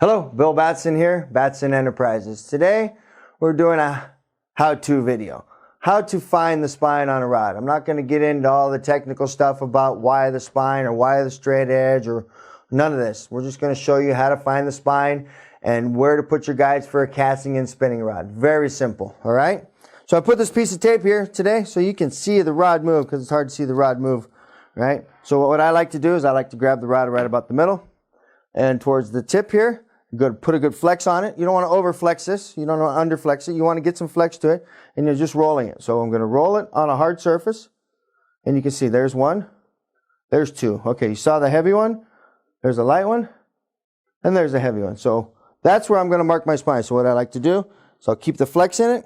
Hello, Bill Batson here, Batson Enterprises. Today, we're doing a how-to video. How to find the spine on a rod. I'm not going to get into all the technical stuff about why the spine or why the straight edge or none of this. We're just going to show you how to find the spine and where to put your guides for a casting and spinning rod. Very simple, all right? So I put this piece of tape here today so you can see the rod move because it's hard to see the rod move, right? So what I like to do is I like to grab the rod right about the middle and towards the tip here. Good, put a good flex on it. You don't want to over flex this. You don't want to under flex it. You want to get some flex to it, and you're just rolling it. So I'm going to roll it on a hard surface, and you can see there's one, there's two. Okay, you saw the heavy one, there's a light one, and there's a heavy one. So that's where I'm going to mark my spine. So what I like to do is I'll keep the flex in it.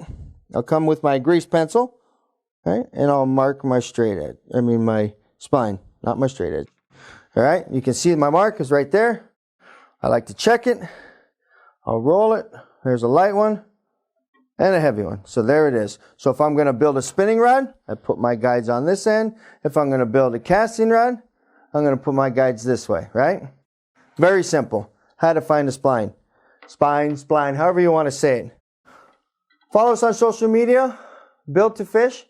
I'll come with my grease pencil, right, and I'll mark my straight edge. I mean my spine, not my straight edge. All right, you can see my mark is right there. I like to check it. I'll roll it. There's a light one and a heavy one. So there it is. So if I'm going to build a spinning rod, I put my guides on this end. If I'm going to build a casting rod, I'm going to put my guides this way, right? Very simple. How to find a spline. Spline, however you want to say it. Follow us on social media, Built to Fish,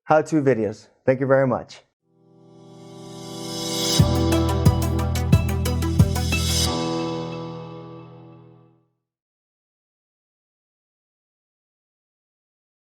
how-to videos. Thank you very much.